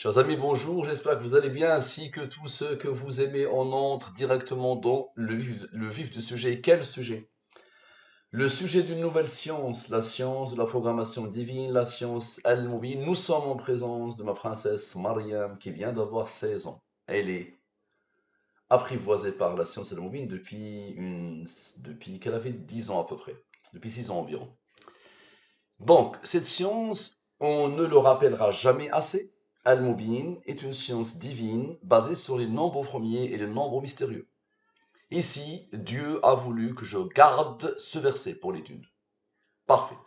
Chers amis, bonjour, j'espère que vous allez bien, ainsi que tous ceux que vous aimez. On entre directement dans le vif du sujet. Quel sujet? Le sujet d'une nouvelle science, la science de la programmation divine, la science Al-Mubin. Nous sommes en présence de ma princesse Mariam qui vient d'avoir 16 ans. Elle est apprivoisée par la science Al-Mubin depuis qu'elle avait 10 ans à peu près, depuis 6 ans environ. Donc, cette science, on ne le rappellera jamais assez. Al-Mubin est une science divine basée sur les nombres premiers et les nombres mystérieux. Ici, Dieu a voulu que je garde ce verset pour l'étude. Parfait.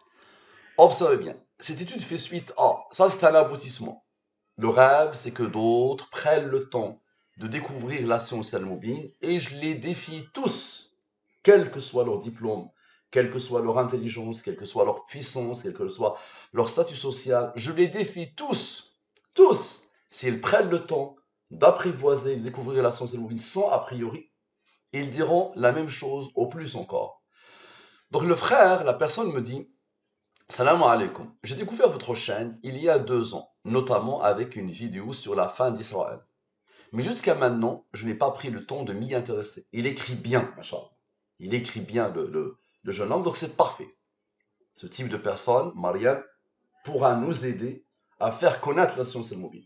Observez bien. Cette étude fait suite à... Ça, c'est un aboutissement. Le rêve, c'est que d'autres prennent le temps de découvrir la science Al-Mubin et je les défie tous, quel que soit leur diplôme, quelle que soit leur intelligence, quelle que soit leur puissance, quel que soit leur statut social, je les défie tous, s'ils prennent le temps d'apprivoiser, de découvrir la science Al-Mubin sans a priori, ils diront la même chose au plus encore. Donc le frère, la personne me dit, Salam alaikum, j'ai découvert votre chaîne il y a 2 ans, notamment avec une vidéo sur la fin d'Israël. Mais jusqu'à maintenant, je n'ai pas pris le temps de m'y intéresser. Il écrit bien, machin. Il écrit bien le jeune homme, donc c'est parfait. Ce type de personne, Marianne, pourra nous aider à faire connaître la science Al-Mubin.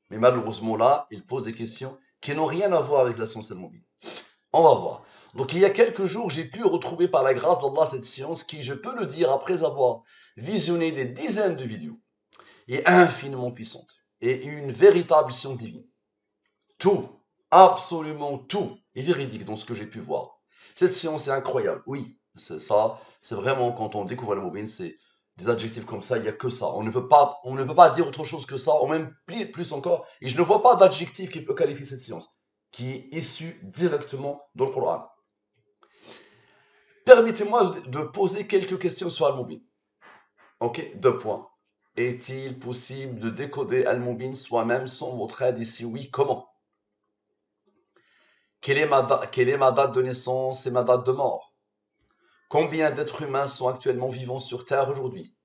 Mais malheureusement là, il pose des questions qui n'ont rien à voir avec la science Al-Mubin. On va voir. Donc il y a quelques jours, j'ai pu retrouver par la grâce d'Allah cette science qui, je peux le dire, après avoir visionné des dizaines de vidéos, est infiniment puissante et une véritable science divine. Tout, absolument tout est véridique dans ce que j'ai pu voir. Cette science est incroyable, oui, c'est ça, c'est vraiment quand on découvre le mobile, c'est des adjectifs comme ça, il n'y a que ça. On ne peut pas dire autre chose que ça, ou même plus encore, et je ne vois pas d'adjectif qui peut qualifier cette science, qui est issue directement dans le Coran. Permettez-moi de poser quelques questions sur Al-Mubin. Ok, 2 points. Est-il possible de décoder Al-Mubin soi-même sans votre aide? Et si oui, comment? Quelle est ma date de naissance et ma date de mort? Combien d'êtres humains sont actuellement vivants sur Terre aujourd'hui?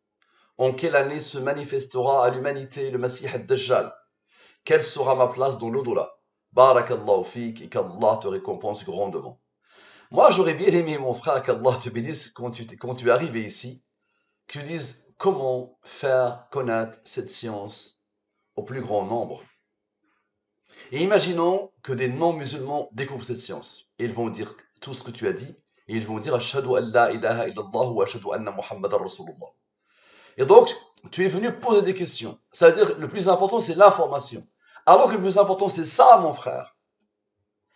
En quelle année se manifestera à l'humanité le Messie ad-Dajjal? Quelle sera ma place dans l'au-delà? Barakallahu fik et qu'Allah te récompense grandement. Moi, j'aurais bien aimé, mon frère, qu'Allah te bénisse quand tu es arrivé ici, que tu dises comment faire connaître cette science au plus grand nombre. Et imaginons que des non-musulmans découvrent cette science. Et ils vont dire tout ce que tu as dit. Et ils vont dire Ashhadu an la ilaha illallah wa ashhadu anna Muhammadan Rasulullah. Et donc, tu es venu poser des questions. Ça veut dire le plus important, c'est l'information. Alors que le plus important, c'est ça, mon frère.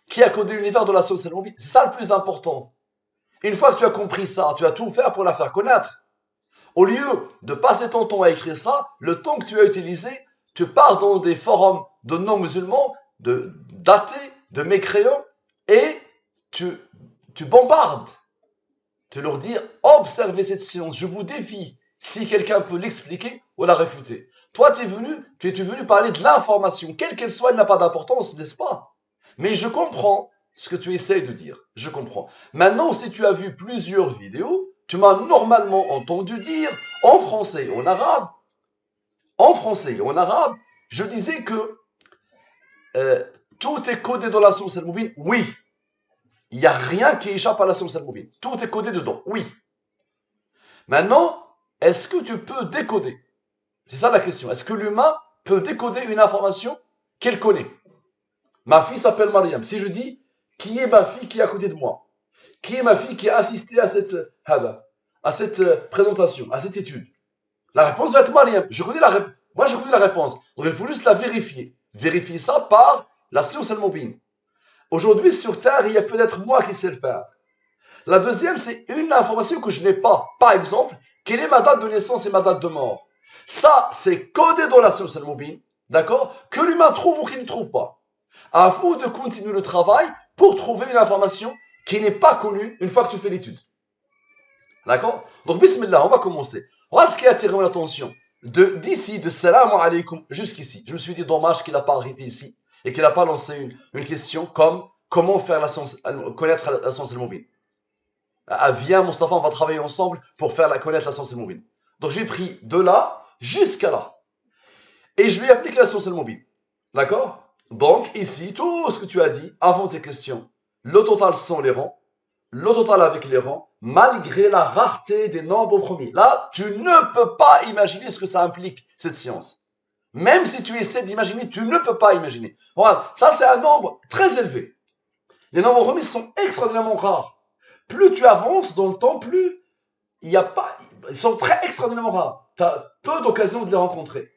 Qui a codé l'univers de la science Al-Mubin? C'est ça le plus important. Une fois que tu as compris ça, tu vas tout faire pour la faire connaître. Au lieu de passer ton temps à écrire ça, le temps que tu as utilisé, tu pars dans des forums de non-musulmans, de d'athées, de mécréants, et tu bombardes. Tu leur dis, observez cette science, je vous défie, si quelqu'un peut l'expliquer ou la réfuter. Toi, tu es venu parler de l'information, quelle qu'elle soit, elle n'a pas d'importance, n'est-ce pas? Mais je comprends ce que tu essayes de dire, je comprends. Maintenant, si tu as vu plusieurs vidéos, tu m'as normalement entendu dire en français et en arabe, je disais que tout est codé dans la science Al-Mubin. Oui, il n'y a rien qui échappe à la science Al-Mubin. Tout est codé dedans, oui. Maintenant, est-ce que tu peux décoder? C'est ça la question. Est-ce que l'humain peut décoder une information qu'elle connaît? Ma fille s'appelle Mariam. Si je dis, qui est ma fille qui est à côté de moi? Qui est ma fille qui a assisté à cette présentation, à cette étude? La réponse va être Mariam. Moi, je connais la réponse. Donc, il faut juste la vérifier. Vérifier ça par la science Al-Mubin. Aujourd'hui, sur Terre, il y a peut-être moi qui sais le faire. La deuxième, c'est une information que je n'ai pas. Par exemple, quelle est ma date de naissance et ma date de mort? Ça, c'est codé dans la science Al-Mubin, d'accord? Que l'humain trouve ou qu'il ne trouve pas. À vous de continuer le travail pour trouver une information qui n'est pas connue une fois que tu fais l'étude. D'accord? Donc, bismillah, on va commencer. Voilà ce qui a attiré mon attention. D'ici, de salam alaikum jusqu'ici. Je me suis dit, dommage qu'il n'a pas arrêté ici et qu'il n'a pas lancé une question comme comment faire connaître la science Al-Mubin. Ah, viens, Mustafa, on va travailler ensemble pour connaître la science Al-Mubin. Donc, j'ai pris de là jusqu'à là. et je lui applique la science mobile. D'accord? Donc, ici, tout ce que tu as dit avant tes questions, le total sans les rangs, le total avec les rangs, malgré la rareté des nombres premiers. Là, tu ne peux pas imaginer ce que ça implique, cette science. Même si tu essaies d'imaginer, tu ne peux pas imaginer. Voilà, ça c'est un nombre très élevé. Les nombres premiers sont extraordinairement rares. Plus tu avances dans le temps, plus il n'y a pas... Ils sont très extraordinairement rares. Tu as peu d'occasions de les rencontrer.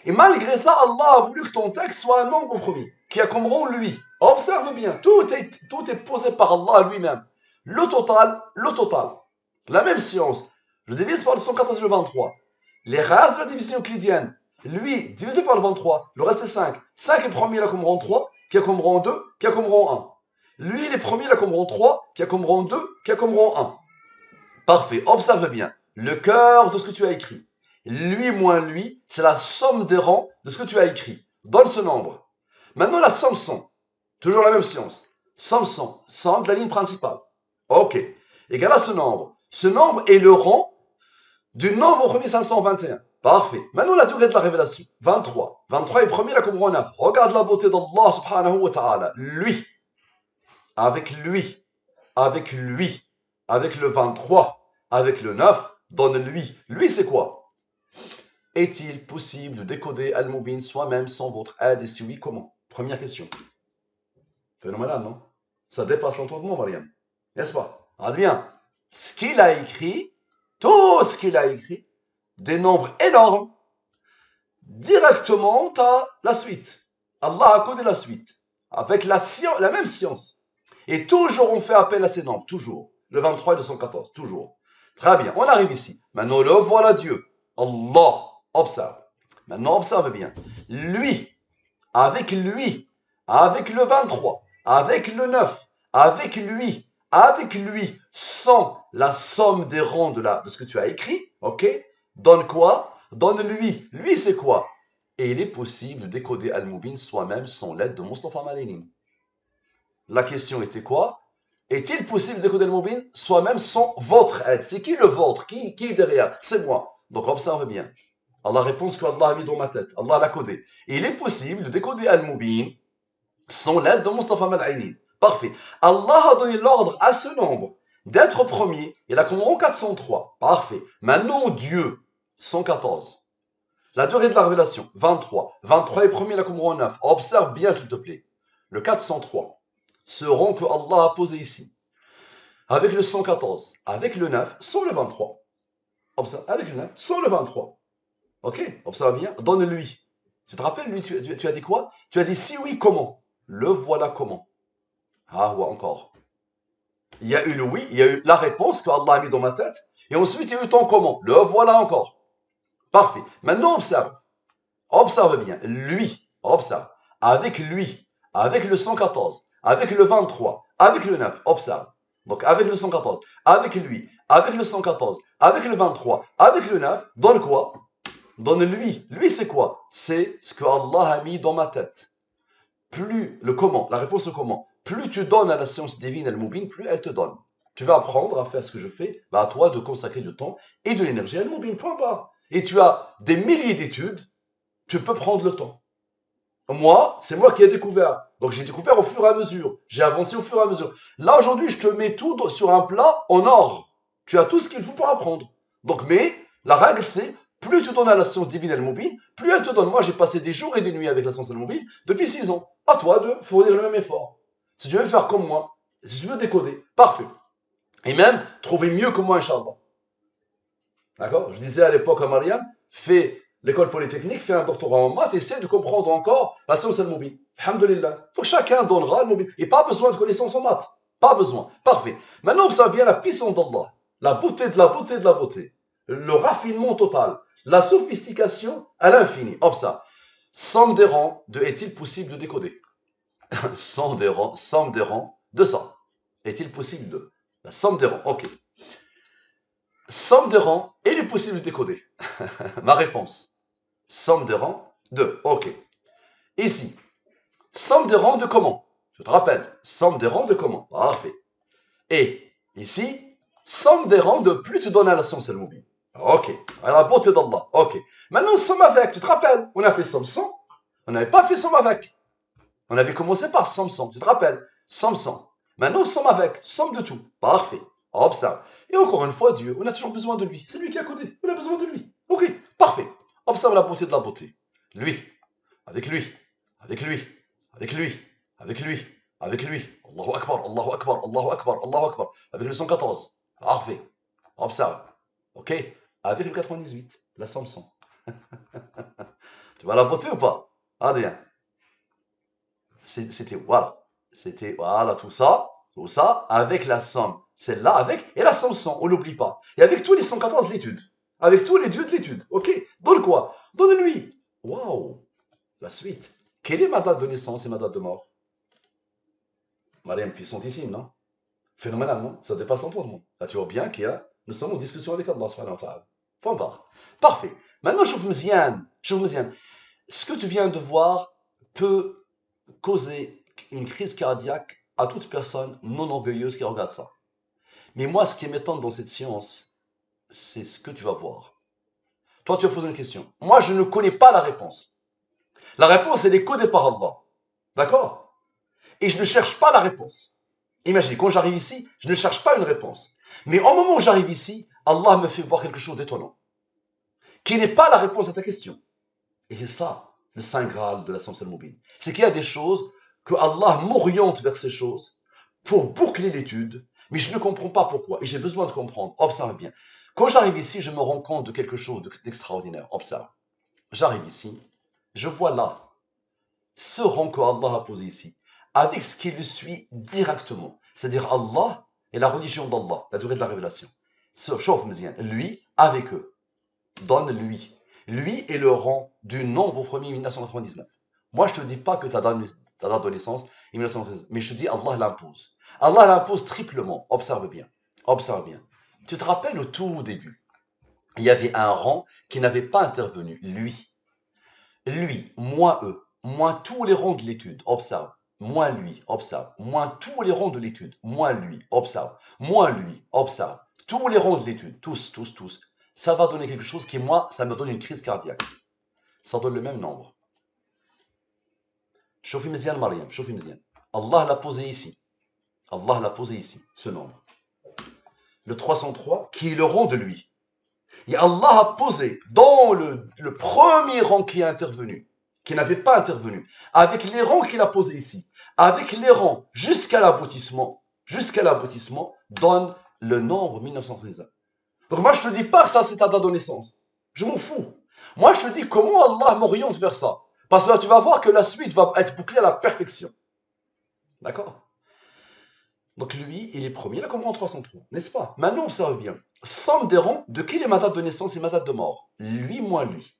Et malgré ça, Allah a voulu que ton texte soit un nombre premier, qui a comme rang lui. Observe bien, tout est posé par Allah lui-même. Le total. La même science. Je divise par le 114 et le 23. Les races de la division euclidienne, lui, divisé par le 23, le reste est 5. 5 est premier, il a comme rang 3, qui a comme rang 2, qui a comme rang 1. Lui, il est premier, il a comme rang 3, qui a comme rang 2, qui a comme rang 1. Parfait, observe bien. Le cœur de ce que tu as écrit. Lui moins lui, c'est la somme des rangs de ce que tu as écrit. Donne ce nombre. Maintenant, la somme 100. Toujours la même science. Somme 100. Somme de la ligne principale. Ok. Égal à ce nombre. Ce nombre est le rang du nombre premier 521. Parfait. Maintenant, la durée de la révélation. 23. 23 est premier, la comme rang 9. Regarde la beauté d'Allah subhanahu wa ta'ala. Lui. Avec lui. Avec lui. Avec le 23. Avec le 9. Donne-lui. Lui, c'est quoi? Est-il possible de décoder Al-Mubin soi-même sans votre aide et si oui, comment? Première question. Phénoménal, non? Ça dépasse l'entendement, Mariam. N'est-ce pas? Regarde bien. Ce qu'il a écrit, tout ce qu'il a écrit, des nombres énormes, directement à la suite. Allah a codé la suite. Avec la même science. Et toujours on fait appel à ces nombres. Toujours. Le 23 et le 114. Toujours. Très bien. On arrive ici. Maintenant, le voilà Dieu. Allah. Observe. Maintenant, observe bien. Lui, avec le 23, avec le 9, avec lui, sans la somme des rangs de ce que tu as écrit, ok? Donne quoi? Donne lui. Lui, c'est quoi? Et il est possible de décoder Al-Mubin soi-même sans l'aide de Mustafa Malini. La question était quoi? Est-il possible de décoder Al-Mubin soi-même sans votre aide? C'est qui le vôtre? Qui est derrière? C'est moi. Donc, observe bien. Allah répond ce qu'Allah a mis dans ma tête. Allah l'a codé. Et il est possible de décoder Al-Mubin sans l'aide de Mustafa Mal'aini. Parfait. Allah a donné l'ordre à ce nombre d'être premier. Il a comme rang 403. Parfait. Maintenant, Dieu, 114. La durée de la révélation, 23. 23 est premier, il a comme rang 9. Observe bien, s'il te plaît. Le 403. Ce rang que Allah a posé ici. Avec le 114. Avec le 9, sans le 23. Observe. Avec le 9, sans le 23. Ok, observe bien, donne-lui. Tu te rappelles, lui, tu as dit quoi? Tu as dit si oui, comment? Le voilà comment. Ah ouais, encore. Il y a eu le oui, il y a eu la réponse que Allah a mis dans ma tête, et ensuite il y a eu ton comment. Le voilà encore. Parfait. Maintenant, observe. Observe bien. Lui, observe. Avec lui, avec le 114, avec le 23, avec le 9, observe. Donc avec le 114, avec lui, avec le 114, avec le 23, avec le 9, donne quoi? Donne-lui. Lui, c'est quoi? C'est ce que Allah a mis dans ma tête. Plus le comment, la réponse au comment, plus tu donnes à la science divine Al-Mubin, plus elle te donne. Tu vas apprendre à faire ce que je fais, à toi de consacrer du temps et de l'énergie à Al-Mubin, point barre. Et tu as des milliers d'études, tu peux prendre le temps. Moi, c'est moi qui ai découvert. Donc j'ai découvert au fur et à mesure. J'ai avancé au fur et à mesure. Là, aujourd'hui, je te mets tout sur un plat en or. Tu as tout ce qu'il faut pour apprendre. Donc, mais la règle, c'est plus tu donnes à la science divine Al-Mubin, plus elle te donne. Moi, j'ai passé des jours et des nuits avec la science Al-Mubin depuis 6 ans. À toi de fournir le même effort. Si tu veux faire comme moi, si tu veux décoder, parfait. Et même, trouver mieux que moi, Inch'Allah. D'accord? Je disais à l'époque à Marianne, fais l'école polytechnique, fais un doctorat en maths, essaie de comprendre encore la science Al-Mubin. Alhamdulillah. Donc chacun donnera Al-Mubin. Et pas besoin de connaissances en maths. Pas besoin. Parfait. Maintenant, ça vient la puissance d'Allah. La beauté de la beauté de la beauté. Le raffinement total. La sophistication à l'infini. Observe. Somme des rangs de est-il possible de décoder? Somme des rangs de ça. Est-il possible de? La somme des rangs. Ok. Somme des rangs, il est possible de décoder. Ma réponse. Somme des rangs de. Ok. Ici. Somme des rangs de comment? Je te rappelle. Somme des rangs de comment? Parfait. Et ici, somme des rangs de plus tu donnes à la science Al-Mubin. Ok. La beauté d'Allah. Ok. Maintenant, somme avec. Tu te rappelles? On a fait somme sans. On n'avait pas fait somme avec. On avait commencé par somme sans. Tu te rappelles? Somme sans. Maintenant, somme avec. Somme de tout. Parfait. Observe. Et encore une fois, Dieu, on a toujours besoin de lui. C'est lui qui a codé. On a besoin de lui. Ok. Parfait. Observe la beauté de la beauté. Lui. Avec lui. Avec lui. Avec lui. Avec lui. Avec lui. Allahu Akbar. Allahu Akbar. Allahu Akbar. Allahu Akbar. Avec le 114. Parfait. Observe. Ok. Avec le 98. La somme 100. Tu vas la voter ou pas? Adrien. C'était voilà. C'était voilà tout ça avec la somme. Celle-là avec et la somme 100, on l'oublie pas. Et avec tous les 114 l'étude. Avec tous les dieux de l'étude. Ok. Donne quoi? Donne-lui. Waouh. La suite. Quelle est ma date de naissance et ma date de mort? Mariam, puissantissime, non? Phénoménal, non? Ça dépasse l'entendement. Là, tu vois bien nous sommes en discussion avec Allah subhanahu wa ta'ala. Point barre. Parfait. Maintenant, je vous مزيان. Ce que tu viens de voir peut causer une crise cardiaque à toute personne non orgueilleuse qui regarde ça. Mais moi, ce qui m'étonne dans cette science, c'est ce que tu vas voir. Toi, tu as posé une question. Moi, je ne connais pas la réponse. La réponse, elle est codée par Allah. D'accord? Et je ne cherche pas la réponse. Imagine, quand j'arrive ici, je ne cherche pas une réponse. Mais au moment où j'arrive ici, Allah me fait voir quelque chose d'étonnant, qui n'est pas la réponse à ta question. Et c'est ça, le Saint Graal de la science al-Mubin. C'est qu'il y a des choses que Allah m'oriente vers ces choses pour boucler l'étude, mais je ne comprends pas pourquoi. Et j'ai besoin de comprendre. Observe bien. Quand j'arrive ici, je me rends compte de quelque chose d'extraordinaire. Observe. J'arrive ici, je vois là ce rang que Allah a posé ici, avec ce qui le suit directement. C'est-à-dire Allah et la religion d'Allah, la durée de la révélation. Chauffe Mzien, lui avec eux. Donne-lui. Lui est le rang du nombre premier 1999. Moi, je ne te dis pas que ta date de naissance est 1999, mais je te dis Allah l'impose. Allah l'impose triplement. Observe bien. Observe bien. Tu te rappelles au tout début, il y avait un rang qui n'avait pas intervenu. Lui, moins eux, moins tous les rangs de l'étude. Observe. Moins lui, observe. Moins tous les rangs de l'étude. Moins lui, observe. Moins lui, observe. Tous les rangs de l'étude. Tous. Ça va donner quelque chose qui, moi, ça me donne une crise cardiaque. Ça donne le même nombre. Chauffez Mzian Mariam, chauffez Mzian. Allah l'a posé ici. Allah l'a posé ici, ce nombre. Le 303, qui est le rang de lui. Et Allah a posé dans le premier rang qui est intervenu, qui n'avait pas intervenu, avec les rangs qu'il a posés ici, avec les rangs jusqu'à l'aboutissement, donne le nombre 1939. Donc moi, je ne te dis pas que ça, c'est ta date de naissance. Je m'en fous. Moi, je te dis comment Allah m'oriente vers ça. Parce que là, tu vas voir que la suite va être bouclée à la perfection. D'accord? Donc lui, il est premier, il a compris en 303, n'est-ce pas? Maintenant, observe bien. Somme des rangs de qui est ma date de naissance et ma date de mort? Lui moins lui.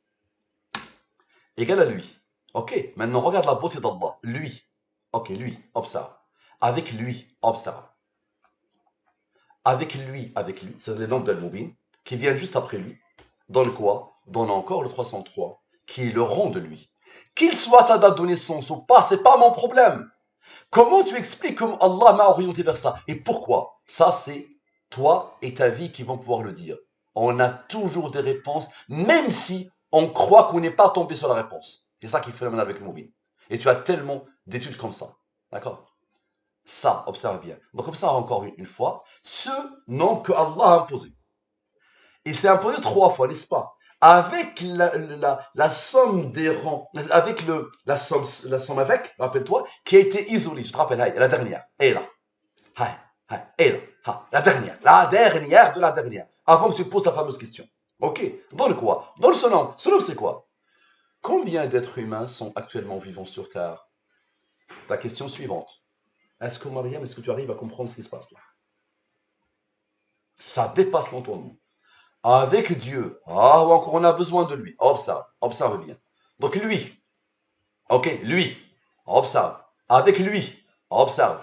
Égal à lui. Ok, maintenant regarde la beauté d'Allah. Lui. Ok, lui, observe. Avec lui, observe. Avec lui, c'est le nom d'Al-Mubin, qui vient juste après lui. Donne quoi? Donne encore le 303, qui est le rang de lui. Qu'il soit ta date de naissance ou pas, c'est pas mon problème. Comment tu expliques comment Allah m'a orienté vers ça? Et pourquoi? Ça, c'est toi et ta vie qui vont pouvoir le dire. On a toujours des réponses, même si on croit qu'on n'est pas tombé sur la réponse. C'est ça qui est phénoménal avec le mobile. Et tu as tellement d'études comme ça. D'accord? Ça, observe bien. Donc, observe encore une fois ce nom que Allah a imposé. Et c'est imposé 3 fois, n'est-ce pas? Avec la somme des rangs, avec la somme avec, rappelle-toi, qui a été isolée. Je te rappelle, la dernière. Et là. Et là. La dernière de la dernière. Avant que tu poses ta fameuse question. Ok? Donne quoi? Donne ce nom. Ce nom, c'est quoi? Combien d'êtres humains sont actuellement vivants sur Terre? La question suivante. Est-ce que Mariam, est-ce que tu arrives à comprendre ce qui se passe là? Ça dépasse l'entendement. Avec Dieu. Ah, ou encore on a besoin de lui. Observe bien. Donc lui. Ok, lui. Observe. Avec lui. Observe.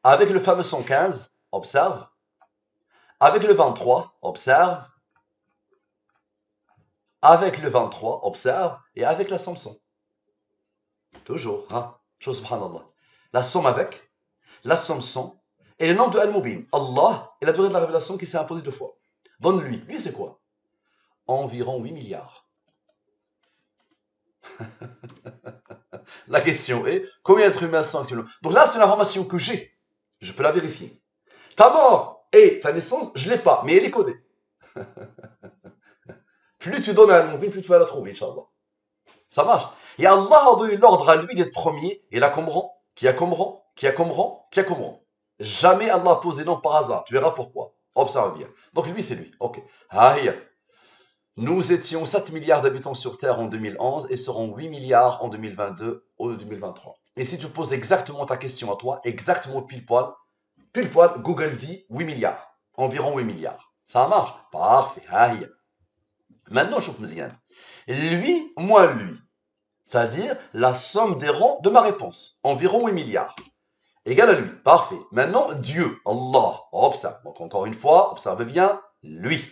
Avec le fameux 115. Observe. Avec le 23. Observe. Avec le 23. Observe. Et avec la somme 100. Toujours. Hein? Chose subhanallah. La somme avec. La somme 100. Et le nom de Al-Mubin. Allah et la durée de la révélation qui s'est imposée 2 fois. Donne-lui. Lui, c'est quoi? Environ 8 milliards. La question est, combien d'êtres humains sont actuellement? Donc là, c'est une information que j'ai. Je peux la vérifier. Ta mort et ta naissance, je ne l'ai pas, mais elle est codée. Plus tu donnes à un plus tu vas la trouver, Inch'Allah. Ça marche. Et Allah a donné l'ordre à lui d'être premier, et là, comme rang, qui a comme rang, qui a comme rang, qui a comme rang. Jamais Allah a posé nom par hasard. Tu verras pourquoi. Observe bien. Donc lui, c'est lui. Ok. Aïe. Nous étions 7 milliards d'habitants sur Terre en 2011 et serons 8 milliards en 2022 ou 2023. Et si tu poses exactement ta question à toi, exactement pile poil, Google dit 8 milliards. Environ 8 milliards. Ça marche? Parfait. Aïe. Maintenant, chauffe Mzian. Lui, moins lui. C'est-à-dire la somme des rangs de ma réponse. Environ 8 milliards. Égal à lui. Parfait. Maintenant, Dieu, Allah. Observe. Donc, encore une fois, observez bien. Lui.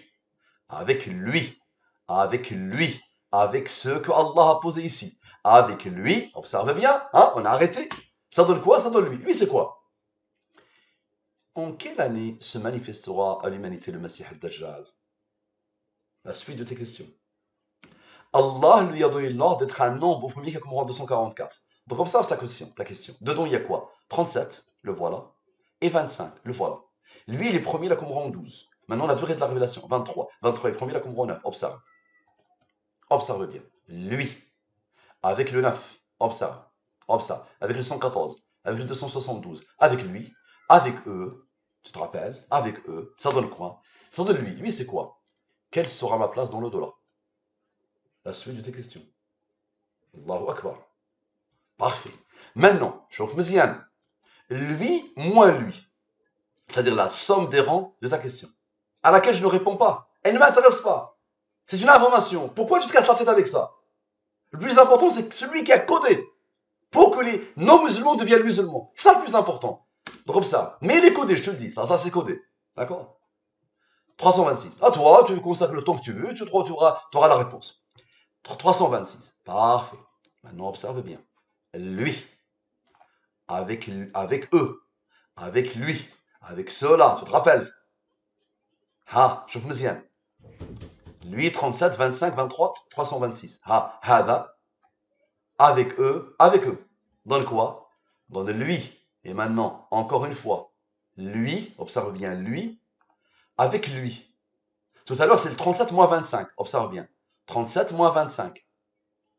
Avec lui. Avec lui. Avec ce que Allah a posé ici. Avec lui. Observez bien. Hein, on a arrêté. Ça donne quoi? Ça donne lui. Lui, c'est quoi? En quelle année se manifestera à l'humanité le Messie al-Dajjal? La suite de tes questions. Allah lui a donné l'ordre d'être un nombre premier qui comprend 244. Donc observe ta question. Dedans, il y a quoi? 37, le voilà. Et 25, le voilà. Lui, il est premier, il a comprend 12. Maintenant, la durée de la révélation, 23. 23 est premier, il a comprend 9. Observe. Observe bien. Lui, avec le 9. Observe. Observe. Avec le 114. Avec le 272. Avec lui. Avec eux. Tu te rappelles? Avec eux. Ça donne quoi? Ça donne lui. Lui, c'est quoi? Quelle sera ma place dans l'au-delà? La suite de tes questions. Allahu Akbar. Parfait. Maintenant, chauffe Mzian. Lui moins lui. C'est-à-dire la somme des rangs de ta question. À laquelle je ne réponds pas. Elle ne m'intéresse pas. C'est une information. Pourquoi tu te casses la tête avec ça? Le plus important, c'est celui qui a codé. Pour que les non-musulmans deviennent musulmans. C'est ça le plus important. Donc comme ça. Mais il est codé, je te le dis. Ça c'est codé. D'accord? 326. À toi, tu consacres le temps que tu veux, tu auras la réponse. 326. Parfait. Maintenant, observe bien. Lui, avec eux, avec lui, avec ceux-là, tu te rappelles? Ha, chauffe Mzian. Lui, 37, 25, 23, 326. Ha, hada, avec eux. Donne quoi? Donne lui. Et maintenant, encore une fois, lui, observe bien, lui, avec lui. Tout à l'heure, c'est le 37 moins 25. Observe bien. 37 moins 25.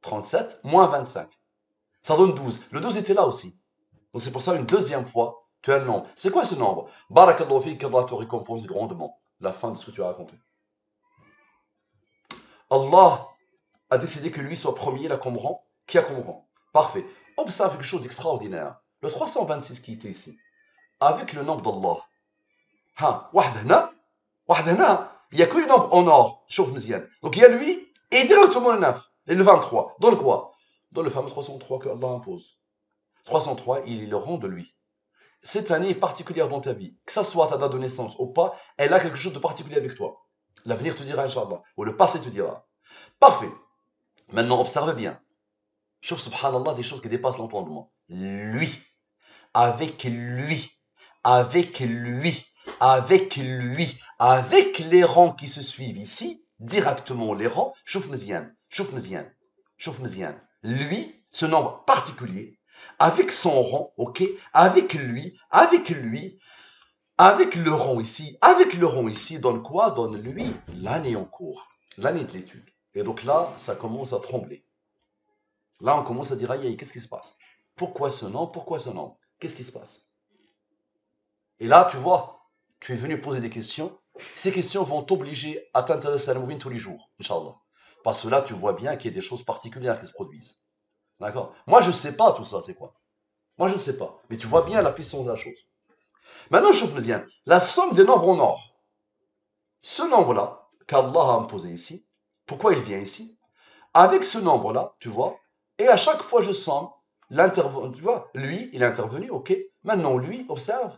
37 moins 25. Ça donne 12. Le 12 était là aussi. Donc c'est pour ça, une deuxième fois, tu as le nombre. C'est quoi ce nombre? Barakallahu fik, qu'Allah te récompense grandement. La fin de ce que tu as raconté. Allah a décidé que lui soit premier, il a comme rang. Qui a comme rang? Parfait. Observe quelque chose d'extraordinaire. Le 326 qui était ici, avec le nombre d'Allah. Ha, wahdana, il n'y a que le nombre en or. Chauffe Mzian. Donc il y a lui et directement le 9 et le 23. Dans le quoi? Dans le fameux 303 que Allah impose. 303, il est le rang de lui. Cette année est particulière dans ta vie. Que ça soit ta date de naissance ou pas, elle a quelque chose de particulier avec toi. L'avenir te dira, Inch'Allah. Ou le passé te dira. Parfait. Maintenant, observe bien. Chauffe, subhanallah, des choses qui dépassent l'entendement. Lui. Avec lui. Avec lui. Avec lui. Avec les rangs qui se suivent ici, directement les rangs, chauffe Mzian. Chauffe Mzian. Chauffe Mzian. Lui, ce nombre particulier, avec son rang, ok, avec lui, avec le rang ici, donne quoi? Donne lui l'année en cours, l'année de l'étude. Et donc là, ça commence à trembler. Là, on commence à dire, aïe, aïe, qu'est-ce qui se passe? Pourquoi ce nom? Pourquoi ce nom? Qu'est-ce qui se passe? Et là, tu vois, tu es venu poser des questions. Ces questions vont t'obliger à t'intéresser à la mouvine tous les jours, Inch'Allah. Parce que là, tu vois bien qu'il y a des choses particulières qui se produisent. D'accord? Moi, je ne sais pas tout ça, c'est quoi? Moi, je ne sais pas. Mais tu vois bien la puissance de la chose. Maintenant, je vous dis, la somme des nombres en or. Ce nombre-là, qu'Allah a imposé ici, pourquoi il vient ici? Avec ce nombre-là, tu vois, et à chaque fois je somme l'intervention, tu vois, lui, il est intervenu, ok. Maintenant, lui, observe.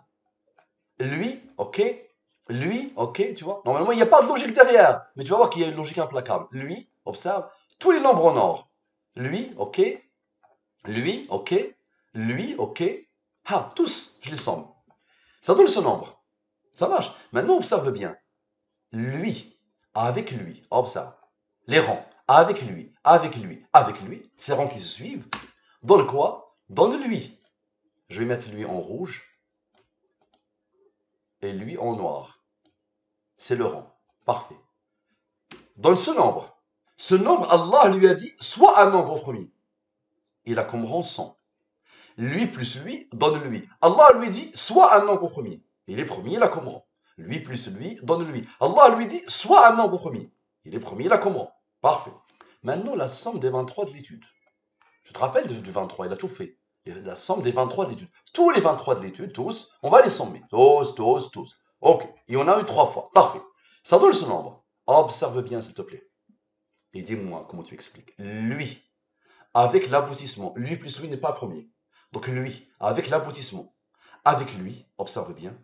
Lui, ok. Lui, ok, tu vois. Normalement, il n'y a pas de logique derrière. Mais tu vas voir qu'il y a une logique implacable. Lui, observe. Tous les nombres en or. Lui, ok. Lui, ok. Lui, ok. Ah, tous, je les somme. Ça donne ce nombre. Ça marche. Maintenant, observe bien. lui, avec lui, observe, les rangs, avec lui, avec lui, avec lui, ces rangs qui se suivent, donne quoi? Donne lui. Je vais mettre lui en rouge et lui en noir. C'est le rang. Parfait. Donne ce nombre. Ce nombre, Allah lui a dit, soit un nombre premier. Il a comme rang 100. Lui plus lui, donne lui. Allah lui dit, soit un nombre premier. Il est premier, il a comme rang. Lui plus lui, donne lui. Allah lui dit, soit un nombre premier. Il est premier, il a comme rang. Parfait. Maintenant, la somme des 23 de l'étude. Tu te rappelles du 23, il a tout fait. La somme des 23 de l'étude. Tous les 23 de l'étude, tous, on va les sommer. Tous. Ok. Et on a eu 3 fois. Parfait. Ça donne ce nombre. Observe bien, s'il te plaît. Et dis-moi comment tu expliques. Lui, avec l'aboutissement. Lui plus lui n'est pas premier. Donc lui, avec l'aboutissement. Avec lui, observe bien.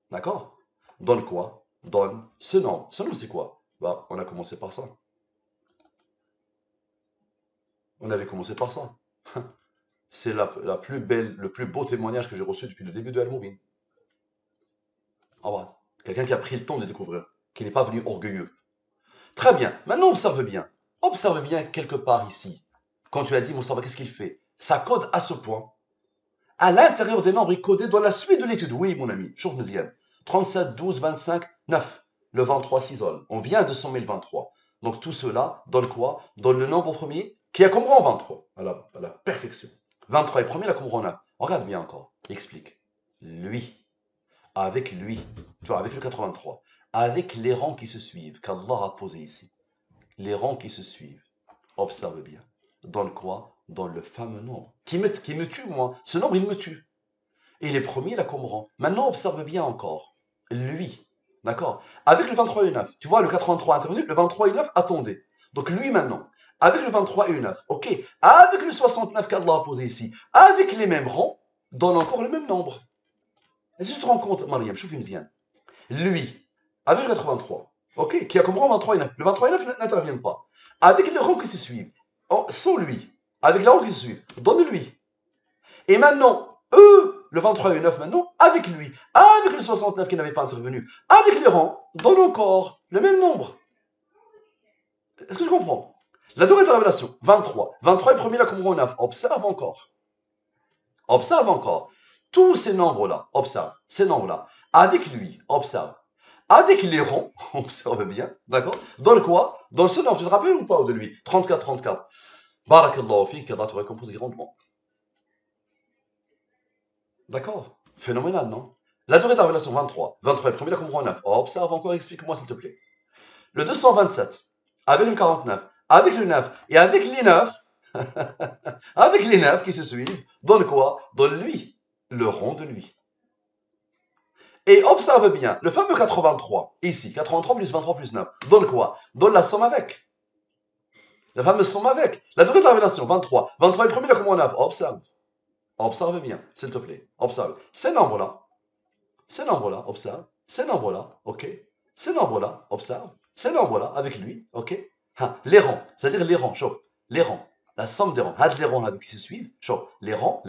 D'accord? Donne quoi? Donne ce nombre. Ce nombre, c'est quoi? Bah, on a commencé par ça. On avait commencé par ça. C'est la plus belle, le plus beau témoignage que j'ai reçu depuis le début de Al-Moubin. Ah ouais. Quelqu'un qui a pris le temps de découvrir, qui n'est pas venu orgueilleux. Très bien. Maintenant, observe bien. Observe bien quelque part ici. Quand tu as dit, mon cerveau, qu'est-ce qu'il fait? Ça code à ce point. À l'intérieur des nombres, il codait dans la suite de l'étude. Oui, mon ami. Chauffe Mziane. 37, 12, 25, 9. Le 23 s'isole. On vient de sommer le 23. Donc tout cela donne quoi? Donne le nombre premier qui a comme rang 23. À la perfection. 23 est premier, il a comme rang 9. Regarde bien encore. Explique. Lui. Avec lui. Tu vois, avec le 83. Avec les rangs qui se suivent, qu'Allah a posé ici. Les rangs qui se suivent. Observe bien. Donne quoi? Dans le fameux nombre. Qui me tue, moi. Ce nombre, il me tue. Et les premiers, il a comme rang. Maintenant, observe bien encore. Lui. D'accord? Avec le 23 et 9. Tu vois, le 83 intervenu, le 23 et 9, attendez. Donc lui maintenant. Avec le 23 et 9. Ok. Avec le 69 qu'Allah a posé ici. Avec les mêmes rangs, donne encore le même nombre. Est-ce que tu te rends compte, Mariam? Choufim Zian. Lui. Avec le 83. Ok. Qui a comme rang 23 et 9. Le 23 et 9 n'interviennent pas. Avec les rangs qui se suivent. Sans lui. Avec les rangs qui se suivent. Donne-lui. Et maintenant, eux, le 23 et 9 maintenant, avec lui, avec le 69 qui n'avait pas intervenu, avec les rangs, donne encore le même nombre. Est-ce que tu comprends? La durée de la révélation, 23. 23 est premier là comme rang 9. Observe encore. Observe encore. Tous ces nombres-là, observe. Ces nombres-là, avec lui, observe. Avec les rangs, observe bien, d'accord? Donne quoi? Donne ce nombre, tu te rappelles ou pas de lui? 34, 34. Barakallahu fik, qu'Allah te récompense grandement. D'accord? Phénoménal, non? La durée de la révélation, 23. 23 est premier, la comprend 9. Observe encore, explique-moi s'il te plaît. Le 227, avec le 49, avec le 9 et avec les 9, avec les 9 qui se suivent, donne quoi? Donne lui, le rond de lui. Et observe bien, le fameux 83, ici, 83 plus 23 plus 9, donne quoi? Donne la somme avec. La fameuse somme avec. La durée de la révélation, 23. 23 est premier, la comprend 9. Observe. Observe bien, s'il te plaît. Observe. Ces nombres-là, observe. Ces nombres-là, ok. Ces nombres-là, observe. Ces nombres-là, avec lui, ok. Les rangs, c'est-à-dire les rangs, chaud. Les rangs. La somme des rangs. Les rangs là, qui se suivent, chaud. Les rangs,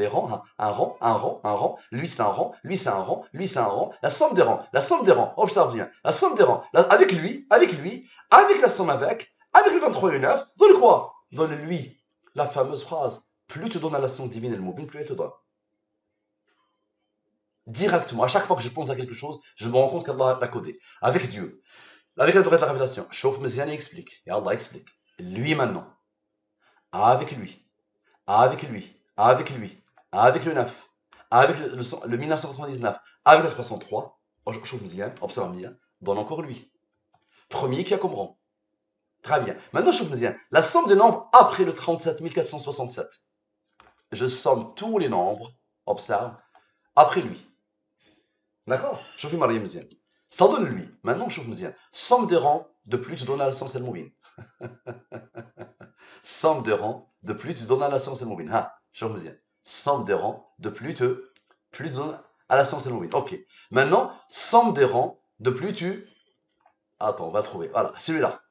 un rang. Lui, c'est un rang. Lui, c'est un rang. Lui, c'est un rang. La somme des rangs. Observe bien. La somme des rangs. Avec lui, avec la somme avec le 23 et 9, donne quoi? Donne lui la fameuse phrase. Plus tu donnes à la science divine et le mobile, plus elle te donne. Directement, à chaque fois que je pense à quelque chose, je me rends compte qu'Allah l'a codé. Avec Dieu, avec la durée de la révélation. Chauffe Mziane explique. Et Allah explique. Lui maintenant. Avec lui. Avec lui. Avec lui. Avec le 9. Avec le 1999. Avec le 303. Chauffe Mziane, observe bien. Donne encore lui. Premier qui a comme rang. Très bien. Maintenant, chauffe Mziane. La somme des nombres après le 37 467. Je somme tous les nombres. Observe. Après lui. D'accord? Chauffe Mariam Mziane. Ça donne lui. Maintenant, chauffe Mziane. Somme des rangs de plus tu donnes à la science el-Moubin. Somme des rangs de plus tu donnes à la science el-Moubin. Chauffe Mziane. Somme des rangs de plus tu donnes à la science el-Moubin. Ok. Maintenant, somme des rangs de plus tu... Attends, on va trouver. Voilà, celui-là.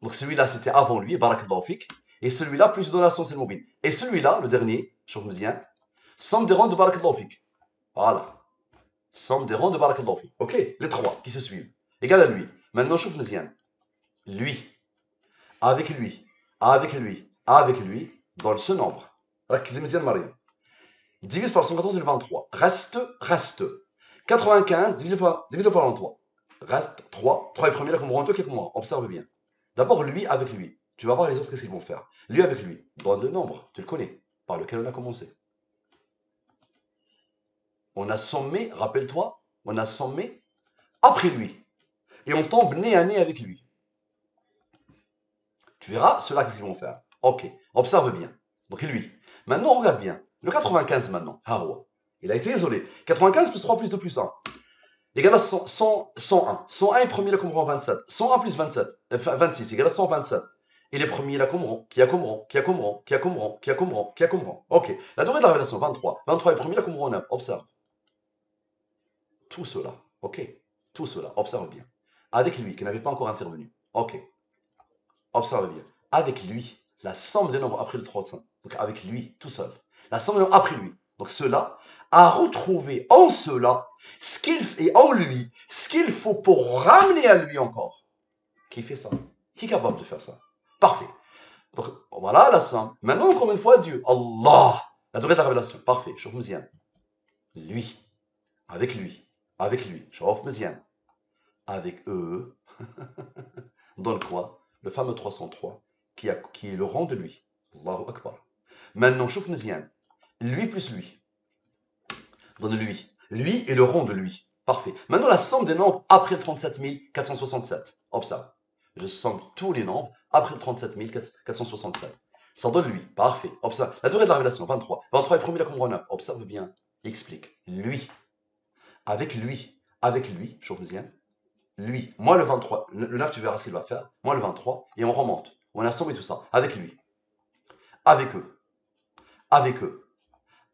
Donc celui-là, c'était avant lui, Barakallahu fik. Et celui-là, plus tu donnes à la science el-Moubin. Et celui-là, le dernier, chauffe Mziane. Somme des rangs de Barakallahu fik. Voilà. Somme des rangs de Barakallahu fik. Ok? Les trois qui se suivent. Égal à lui. Maintenant, chauffe Mzian. Lui, avec lui, avec lui, avec lui, dans ce nombre. ركز مزيان مريم. Divise par 114 et le 23. Reste. 95 divisé par 23. Reste 3. 3 est premier là comme on 2 qui est comme moi. Observe bien. D'abord, lui avec lui. Tu vas voir les autres, qu'est-ce qu'ils vont faire. Lui avec lui. Donne le nombre, tu le connais, par lequel on a commencé. On a sommé, rappelle-toi, on a sommé après lui. Et on tombe nez à nez avec lui. Tu verras ceux-là, qu'est-ce qu'ils vont faire. Ok, observe bien. Donc lui. Maintenant, regarde bien. Le 95 maintenant. Il a été isolé. 95 plus 3 plus 2 plus 1. Égal à 101. 101 est premier là comme rang 27. 101 plus 27. 26 égal à 127. Et les premiers là comme rang. Qui a comme rang. Qui a comme rang. Qui a comme rang. Qui a comme rang. Qui a comme rang. Ok. La durée de la révélation 23. 23 est premier là comme rang 9. Observe. Tout cela. Ok. Tout cela. Observe bien. Avec lui qui n'avait pas encore intervenu. Ok. Observe bien. Avec lui, la somme des nombres après le 35. Donc avec lui, tout seul. La somme des nombres après lui. Donc cela a retrouvé en cela ce qu'il et en lui ce qu'il faut pour ramener à lui encore. Qui fait ça? Qui est capable de faire ça? Parfait. Donc voilà la somme. Maintenant, encore une fois, Dieu. Allah. La durée de la révélation. Parfait. Chauffe Mzian. Lui. Avec lui. Avec lui. Chauffe Mzian. Avec eux. Donne quoi? Le fameux 303 qui est le rang de lui. Allahu Akbar. Maintenant, chauffe Mzian. Lui plus lui. Donne lui. Lui et le rang de lui. Parfait. Maintenant, la somme des nombres après le 37 467. Observe. Je somme tous les nombres après le 37 467. Ça donne lui. Parfait. Observe. La durée de la révélation, 23. 23 est premier là comme rang 9. Observe bien. Explique. Lui. Avec lui. Avec lui. Chauffe Mzian. Lui. Moi, le 23. Le 9, tu verras ce qu'il va faire. Moi, le 23. Et on remonte. On a sommé tout ça. Avec lui. Avec eux. Avec eux.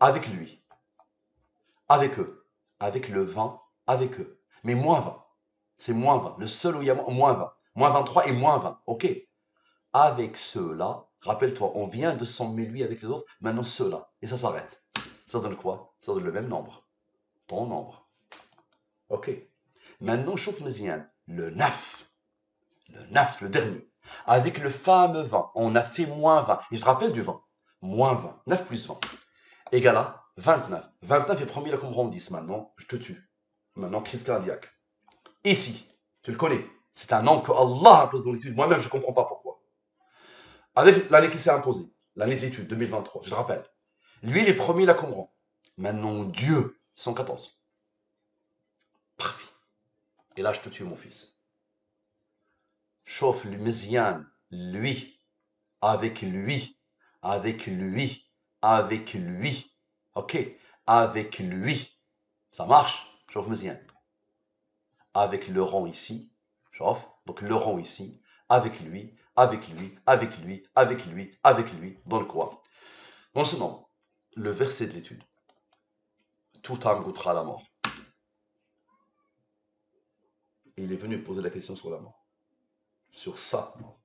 Avec lui. Avec eux. Avec le 20, avec eux. Mais moins 20. C'est moins 20. Le seul où il y a moins 20. Moins 23 et moins 20. Ok. Avec ceux-là, rappelle-toi, on vient de sommer lui avec les autres. Maintenant ceux-là. Et ça s'arrête. Ça donne quoi? Ça donne le même nombre. Ton nombre. Ok. Maintenant, chauffe Mzian. Le 9. Le 9, le dernier. Avec le fameux 20. On a fait moins 20. Et je te rappelle du 20. Moins 20. 9 plus 20. Égal à 29. 29 est premier là comme rang 10. Maintenant, je te tue. Maintenant, crise cardiaque. Ici, tu le connais. C'est un nombre que Allah impose dans l'étude. Moi-même, je ne comprends pas pourquoi. Avec l'année qui s'est imposée, l'année de l'étude, 2023, je te rappelle. Lui, il est premier là comme rang. Maintenant, Dieu, 114. Parfait. Et là, je te tue, mon fils. Chauffe le Mzian, lui, avec lui, avec lui, avec lui. Ok, avec lui. Ça marche. Chauffe Mzian. Avec le rang ici. Chauffe. Donc le rang ici. Avec lui, avec lui, avec lui, avec lui, avec lui. Dans le quoi? Dans ce nombre. Le verset de l'étude. Tout âme goûtera la mort. Et il est venu poser la question sur la mort. Sur sa mort.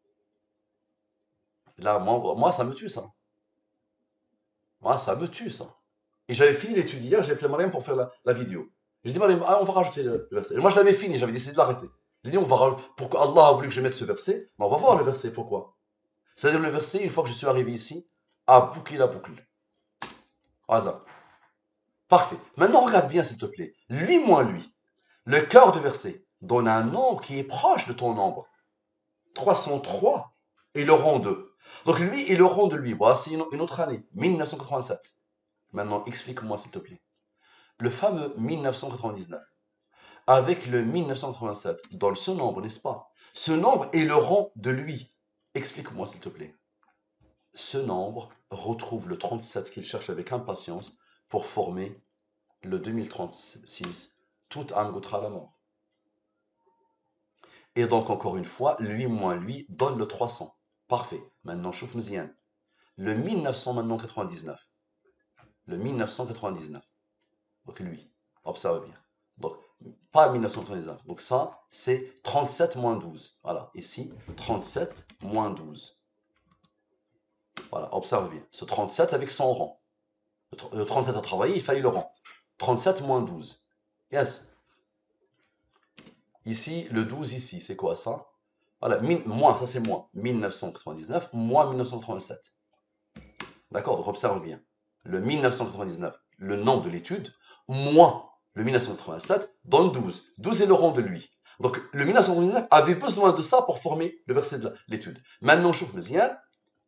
La mort, moi ça me tue ça. Moi ça me tue ça. Et j'avais fini l'étude hier, j'ai appelé Mariam pour faire la vidéo. J'ai dit Mariam, on va rajouter le verset. Et moi je l'avais fini, j'avais décidé de l'arrêter. J'ai dit pourquoi Allah a voulu que je mette ce verset? Mais on va voir le verset, pourquoi? C'est-à-dire le verset, une fois que je suis arrivé ici, a bouclé la boucle. Voilà. Parfait. Maintenant regarde bien s'il te plaît. Lui moins lui. Le cœur du verset donne un nombre qui est proche de ton nombre. 303 et le rang 2. Donc lui et le rang de lui. Voici une autre année, 1987. Maintenant, explique-moi s'il te plaît. Le fameux 1999, avec le 1987, dans ce nombre, n'est-ce pas? Ce nombre est le rang de lui. Explique-moi s'il te plaît. Ce nombre retrouve le 37 qu'il cherche avec impatience pour former le 2036. Toute âme goûtera la mort. Et donc, encore une fois, lui moins lui donne le 300. Parfait. Maintenant, chauffe Mzian. Le 1999. Le 1999. Donc, lui. Observe bien. Donc, pas 1999. Donc, ça, c'est 37 moins 12. Voilà. Ici, 37 moins 12. Voilà. Observe bien. Ce 37 avec son rang. Le 37 à travailler, il fallait le rang. 37 moins 12. Yes. Ici, le 12 ici, c'est quoi ça? Voilà, moins, ça c'est moins. 1999, moins 1987. D'accord, donc observe bien. Le 1999, le nom de l'étude, moins le 1987 donne 12. 12 est le rang de lui. Donc le 1999 avait besoin de ça pour former le verset de l'étude. Maintenant, chauffe Méziane,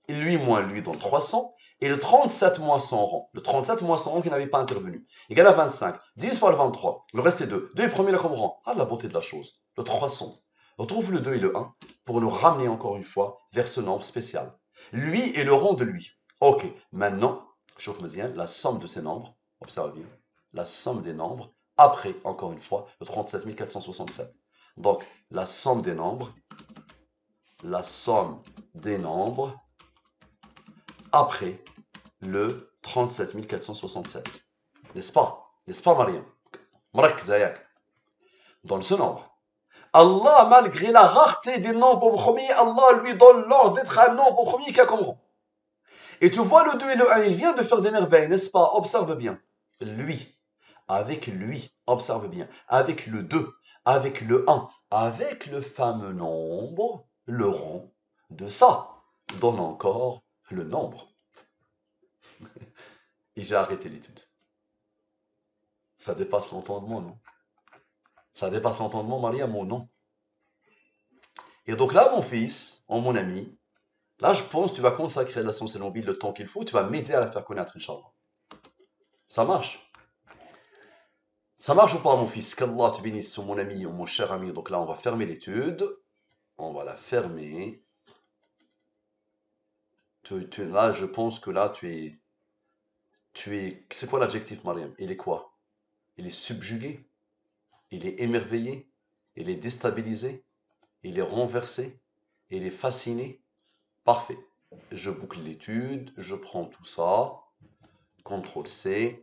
lui moins lui donne 300, et le 37 moins son rang, le 37 moins son rang qui n'avait pas intervenu, égal à 25. 10 fois le 23, le reste est 2. 2 est premier là comme rang. Ah, la beauté de la chose. Le 300. Retrouve le 2 et le 1 pour nous ramener encore une fois vers ce nombre spécial. Lui est le rang de lui. Ok, maintenant, chauffe Méziane, la somme de ces nombres, observe bien, la somme des nombres, après, encore une fois, le 37 467. Donc, la somme des nombres après le 37 467. N'est-ce pas? N'est-ce pas, Mariam? Dans ce nombre. Allah, malgré la rareté des nombres premiers, Allah lui donne l'ordre d'être un nombre premier qui a comme rang. Et tu vois le 2 et le 1, il vient de faire des merveilles, n'est-ce pas? Observe bien. Avec lui, observe bien. Avec le 2, avec le 1, avec le fameux nombre, le rang de ça donne encore le nombre. Et j'ai arrêté l'étude. Ça dépasse l'entendement, non? Ça dépasse l'entendement, Mariam, ou non? Et donc là, mon fils, mon ami, là, je pense que tu vas consacrer la science et l'ambile le temps qu'il faut. Tu vas m'aider à la faire connaître, Inch'Allah. Ça marche? Ça marche ou pas, mon fils? Qu'Allah te bénisse, mon ami, mon cher ami. Donc là, on va fermer l'étude. On va la fermer. Là, je pense que là, tu es... C'est quoi l'adjectif, Mariam? Il est quoi? Il est subjugué? Il est émerveillé? Il est déstabilisé? Il est renversé? Il est fasciné? Parfait. Je boucle l'étude, je prends tout ça. CTRL-C.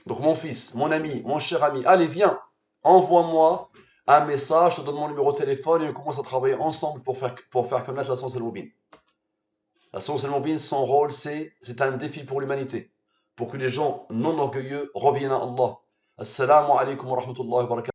Donc mon fils, mon ami, mon cher ami, allez viens, envoie-moi un message, je te donne mon numéro de téléphone et on commence à travailler ensemble pour faire connaître la science al-Mubin. La science al-Mubin, son rôle, c'est un défi pour l'humanité, pour que les gens non orgueilleux reviennent à Allah. Assalamu alaikum wa rahmatullahi wa barakatuh.